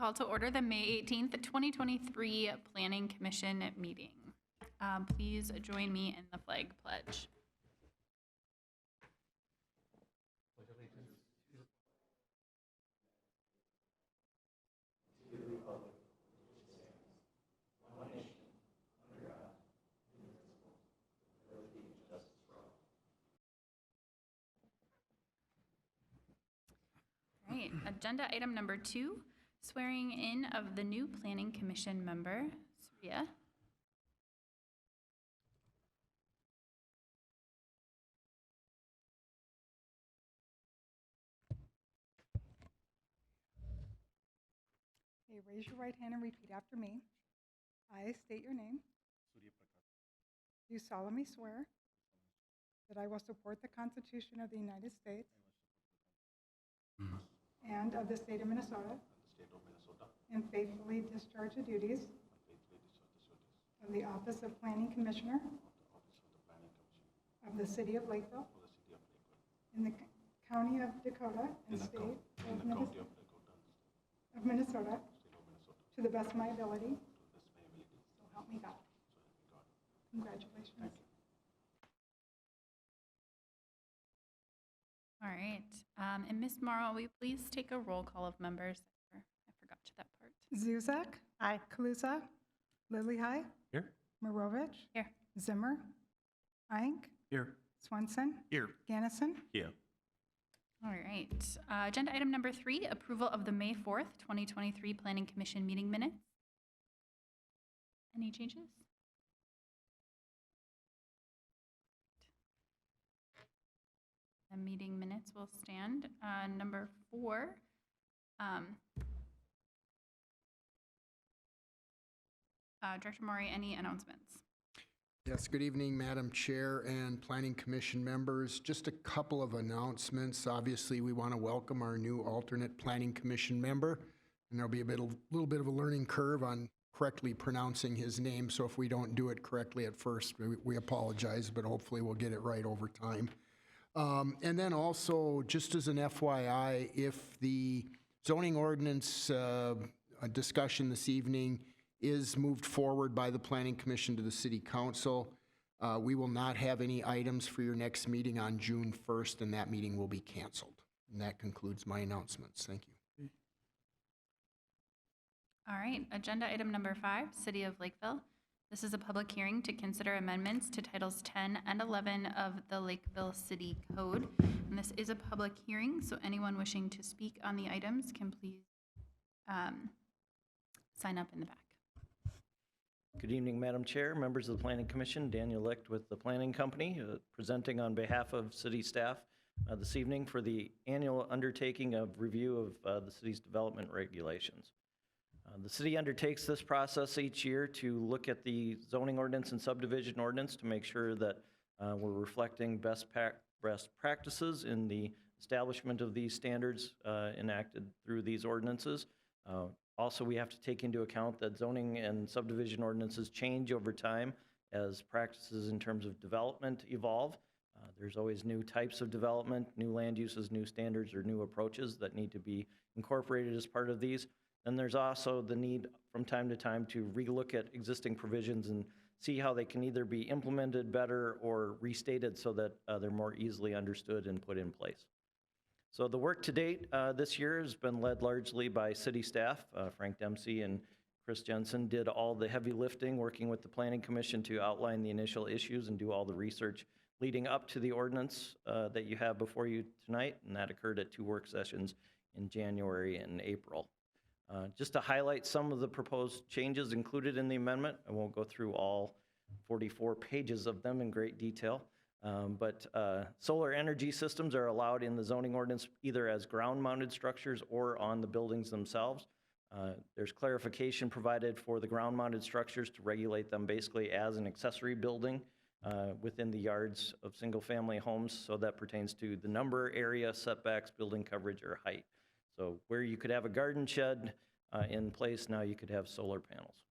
call to order the May 18th, 2023 Planning Commission meeting. Please join me in the flag pledge. All right, agenda item number 2, swearing in of the new Planning Commission member, Surya. Okay, raise your right hand and repeat after me. I state your name. Do solemnly swear that I will support the Constitution of the United States and of the state of Minnesota and faithfully discharge the duties of the office of Planning Commissioner of the city of Lakeville in the county of Dakota and state of Minnesota to the best of my ability. So help me God. Congratulations. All right, and Ms. Morrow, will you please take a roll call of members? I forgot to that part. Zuzak. Aye. Kaluza. Lilihai. Here. Marovich. Here. Zimmer. Eink. Here. Swenson. Here. Gannison. Here. All right, agenda item number 3, approval of the May 4th, 2023 Planning Commission meeting minutes. Any changes? The meeting minutes will stand. Number 4, Director Maury, any announcements? Yes, good evening, Madam Chair and Planning Commission members. Just a couple of announcements. Obviously, we want to welcome our new alternate Planning Commission member, and there'll be a little bit of a learning curve on correctly pronouncing his name, so if we don't do it correctly at first, we apologize, but hopefully we'll get it right over time. And then also, just as an FYI, if the zoning ordinance discussion this evening is moved forward by the Planning Commission to the City Council, we will not have any items for your next meeting on June 1st, and that meeting will be canceled. And that concludes my announcements. Thank you. All right, agenda item number 5, City of Lakeville. This is a public hearing to consider amendments to Titles 10 and 11 of the Lakeville City Code. And this is a public hearing, so anyone wishing to speak on the items can please sign up in the back. Good evening, Madam Chair, members of the Planning Commission. Daniel Licht with the Planning Company, presenting on behalf of city staff this evening for the annual undertaking of review of the city's development regulations. The city undertakes this process each year to look at the zoning ordinance and subdivision ordinance to make sure that we're reflecting best practices in the establishment of these standards enacted through these ordinances. Also, we have to take into account that zoning and subdivision ordinances change over time as practices in terms of development evolve. There's always new types of development, new land uses, new standards, or new approaches that need to be incorporated as part of these. And there's also the need from time to time to relook at existing provisions and see how they can either be implemented better or restated so that they're more easily understood and put in place. So the work to date this year has been led largely by city staff. Frank Dempsey and Chris Jensen did all the heavy lifting, working with the Planning Commission to outline the initial issues and do all the research leading up to the ordinance that you have before you tonight, and that occurred at 2 work sessions in January and April. Just to highlight some of the proposed changes included in the amendment, I won't go through all 44 pages of them in great detail. But solar energy systems are allowed in the zoning ordinance either as ground-mounted structures or on the buildings themselves. There's clarification provided for the ground-mounted structures to regulate them basically as an accessory building within the yards of single-family homes. So that pertains to the number, area, setbacks, building coverage, or height. So where you could have a garden shed in place, now you could have solar panels.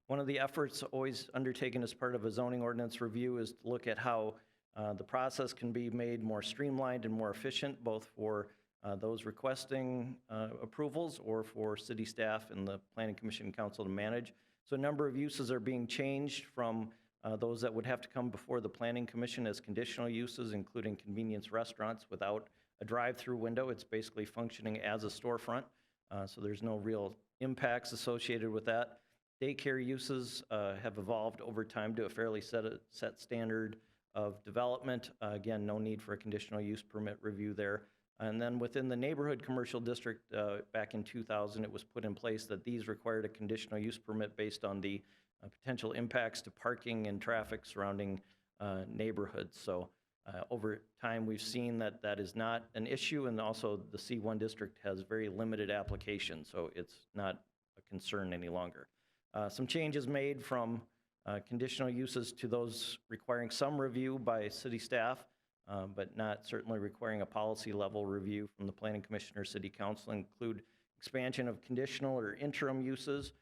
One of the efforts always undertaken as part of a zoning ordinance review is to look at how the process can be made more streamlined and more efficient, both for those requesting approvals or for city staff and the Planning Commission and Council to manage. So a number of uses are being changed from those that would have to come before the Planning Commission as conditional uses, including convenience restaurants without a drive-through window. It's basically functioning as a storefront, so there's no real impacts associated with that. Daycare uses have evolved over time to a fairly set standard of development. Again, no need for a conditional use permit review there. And then within the neighborhood commercial district, back in 2000, it was put in place that these required a conditional use permit based on the potential impacts to parking and traffic surrounding neighborhoods. So over time, we've seen that that is not an issue, and also the C1 district has very limited application, so it's not a concern any longer. Some changes made from conditional uses to those requiring some review by city staff, but not certainly requiring a policy level review from the Planning Commission or City Council, include expansion of conditional or interim uses,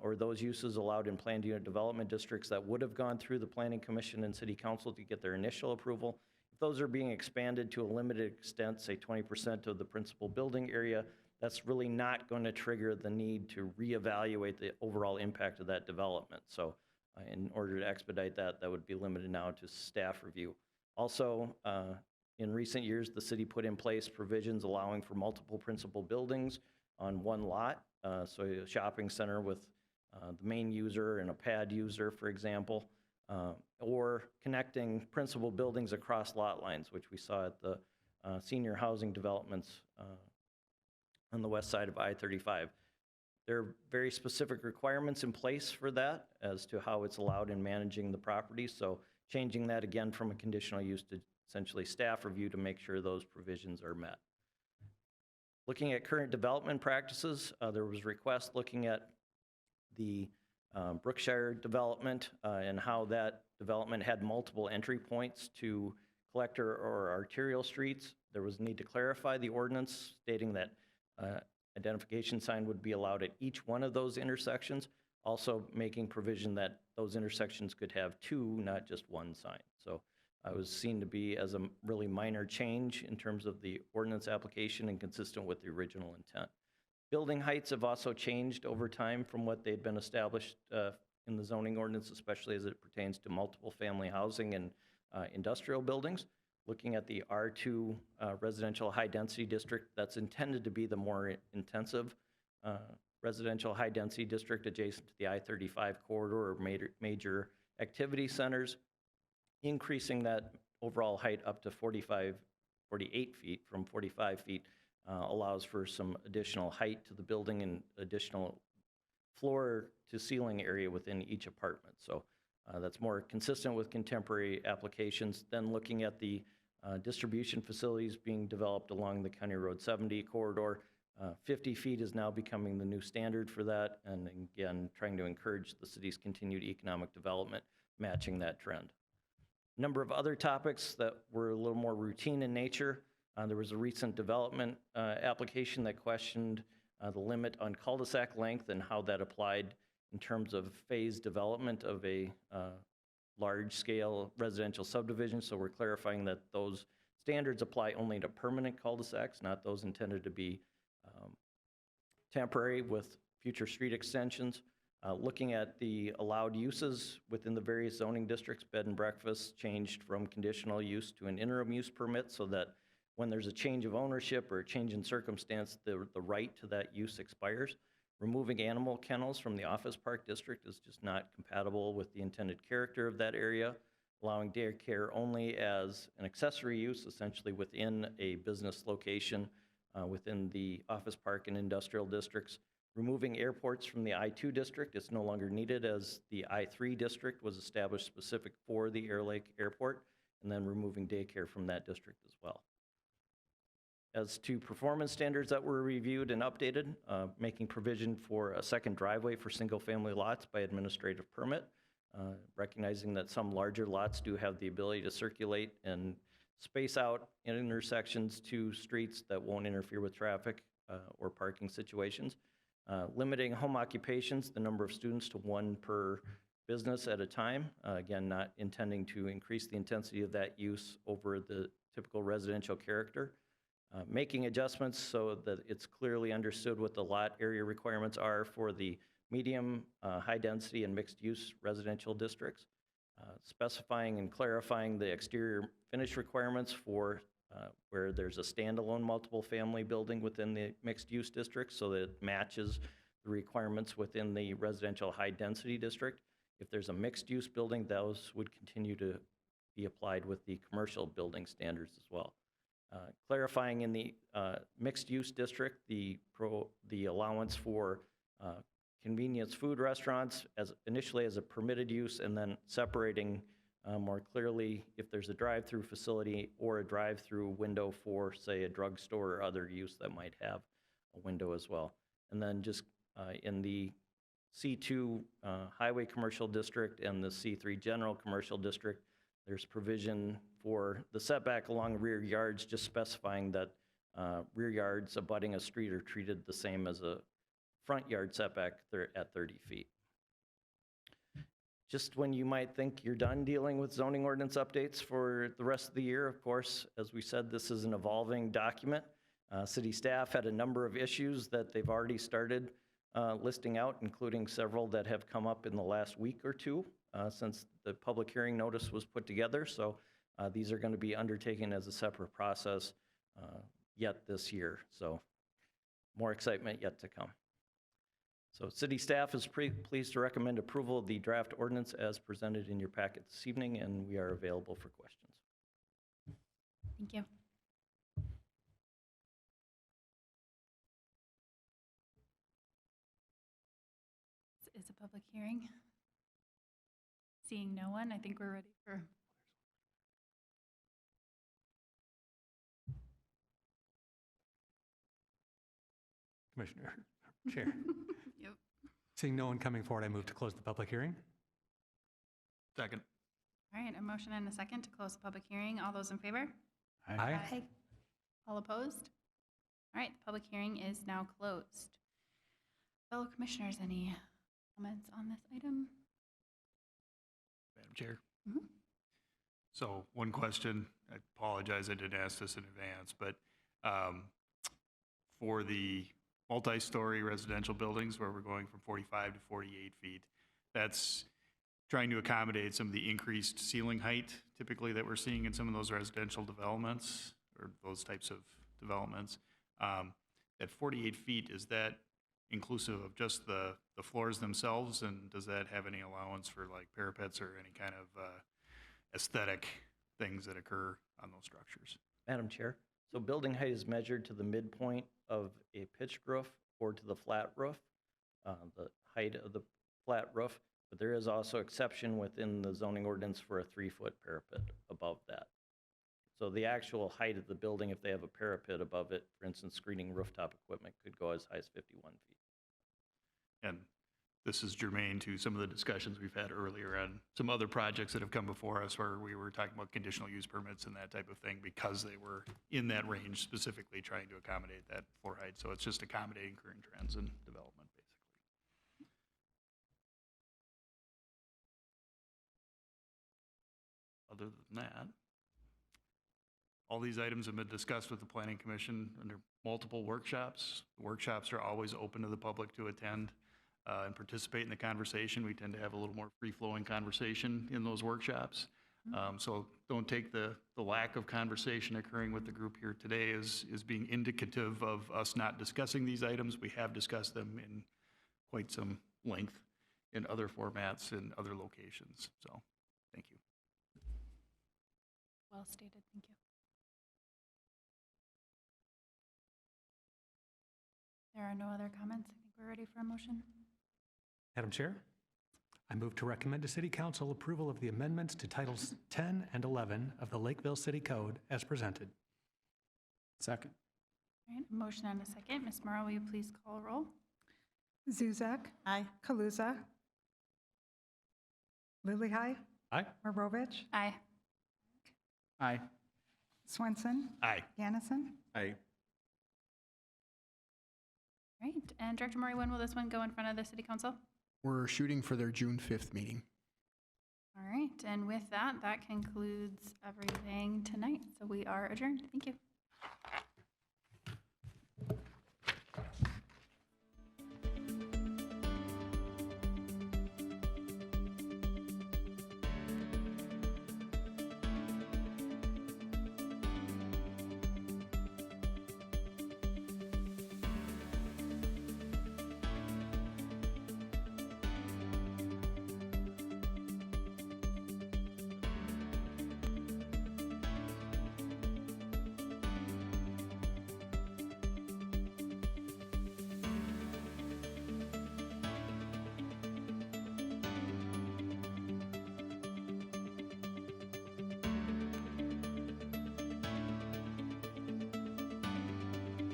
or those uses allowed in planned unit development districts that would have gone through the Planning Commission and City Council to get their initial approval. If those are being expanded to a limited extent, say 20% of the principal building area, that's really not going to trigger the need to reevaluate the overall impact of that development. So in order to expedite that, that would be limited now to staff review. Also, in recent years, the city put in place provisions allowing for multiple principal buildings on one lot. So a shopping center with the main user and a pad user, for example, or connecting principal buildings across lot lines, which we saw at the senior housing developments on the west side of I-35. There are very specific requirements in place for that as to how it's allowed in managing the property. So changing that again from a conditional use to essentially staff review to make sure those provisions are met. Looking at current development practices, there was a request looking at the Brookshire development and how that development had multiple entry points to collector or arterial streets. There was a need to clarify the ordinance stating that identification sign would be allowed at each one of those intersections, also making provision that those intersections could have two, not just one sign. So it was seen to be as a really minor change in terms of the ordinance application and consistent with the original intent. Building heights have also changed over time from what they'd been established in the zoning ordinance, especially as it pertains to multiple family housing and industrial buildings. Looking at the R2 residential high density district, that's intended to be the more intensive residential high density district adjacent to the I-35 corridor or major activity centers, increasing that overall height up to 48 feet from 45 feet allows for some additional height to the building and additional floor to ceiling area within each apartment. So that's more consistent with contemporary applications. Then looking at the distribution facilities being developed along the County Road 70 corridor, 50 feet is now becoming the new standard for that, and again, trying to encourage the city's continued economic development, matching that trend. A number of other topics that were a little more routine in nature. There was a recent development application that questioned the limit on cul-de-sac length and how that applied in terms of phased development of a large-scale residential subdivision. So we're clarifying that those standards apply only to permanent cul-de-sacs, not those intended to be temporary with future street extensions. Looking at the allowed uses within the various zoning districts, bed and breakfast changed from conditional use to an interim use permit so that when there's a change of ownership or a change in circumstance, the right to that use expires. Removing animal kennels from the office park district is just not compatible with the intended character of that area. Allowing daycare only as an accessory use, essentially within a business location within the office park and industrial districts. Removing airports from the I-2 district, it's no longer needed as the I-3 district was established specific for the Air Lake Airport, and then removing daycare from that district as well. As to performance standards that were reviewed and updated, making provision for a second driveway for single-family lots by administrative permit, recognizing that some larger lots do have the ability to circulate and space out in intersections to streets that won't interfere with traffic or parking situations. Limiting home occupations, the number of students to one per business at a time. Again, not intending to increase the intensity of that use over the typical residential character. making adjustments so that it's clearly understood what the lot area requirements are for the medium, high-density, and mixed-use residential districts, specifying and clarifying the exterior finish requirements for where there's a standalone multiple-family building within the mixed-use district so that it matches the requirements within the residential high-density district. If there's a mixed-use building, those would continue to be applied with the commercial building standards as well. Clarifying in the mixed-use district, the allowance for convenience food restaurants initially as a permitted use, and then separating more clearly if there's a drive-through facility or a drive-through window for, say, a drugstore or other use that might have a window as well. And then just in the C2 highway commercial district and the C3 general commercial district, there's provision for the setback along rear yards, just specifying that rear yards abutting a street are treated the same as a front yard setback at 30 feet. Just when you might think you're done dealing with zoning ordinance updates for the rest of the year, of course, as we said, this is an evolving document. City staff had a number of issues that they've already started listing out, including several that have come up in the last week or two since the public hearing notice was put together. So these are going to be undertaken as a separate process yet this year. So more excitement yet to come. So city staff is pleased to recommend approval of the draft ordinance as presented in your packet this evening, and we are available for questions. Thank you. This is a public hearing. Seeing no one, I think we're ready for. Commissioner, Chair. Yep. Seeing no one coming forward, I move to close the public hearing. Second. All right, a motion and a second to close the public hearing. All those in favor? Aye. All opposed? All right, the public hearing is now closed. Fellow commissioners, any comments on this item? Madam Chair. Mhm. So one question, I apologize, I didn't ask this in advance, but for the multi-story residential buildings where we're going from 45 to 48 feet, that's trying to accommodate some of the increased ceiling height typically that we're seeing in some of those residential developments or those types of developments. At 48 feet, is that inclusive of just the floors themselves, and does that have any allowance for like parapets or any kind of aesthetic things that occur on those structures? Madam Chair, so building height is measured to the midpoint of a pitched roof or to the flat roof, the height of the flat roof, but there is also exception within the zoning ordinance for a 3-foot parapet above that. So the actual height of the building, if they have a parapet above it, for instance, screening rooftop equipment, could go as high as 51 feet. And this is germane to some of the discussions we've had earlier on some other projects that have come before us where we were talking about conditional use permits and that type of thing because they were in that range, specifically trying to accommodate that floor height. So it's just accommodating current trends and development, basically. Other than that, all these items have been discussed with the Planning Commission under multiple workshops. The workshops are always open to the public to attend and participate in the conversation. We tend to have a little more free-flowing conversation in those workshops. So don't take the lack of conversation occurring with the group here today as being indicative of us not discussing these items. We have discussed them in quite some length in other formats and other locations. So thank you. Well stated, thank you. There are no other comments. I think we're ready for a motion. Madam Chair, I move to recommend to City Council approval of the amendments to Titles 10 and 11 of the Lakeville City Code as presented. Second. All right, a motion and a second. Ms. Morrow, will you please call roll? Zuzak. Aye. Kaluza. Lilihai. Aye. Marovich. Aye. Aye. Swenson. Aye. Gannison. Aye. All right, and Director Murray, when will this one go in front of the City Council? We're shooting for their June 5th meeting. All right, and with that, that concludes everything tonight. So we are adjourned. Thank you.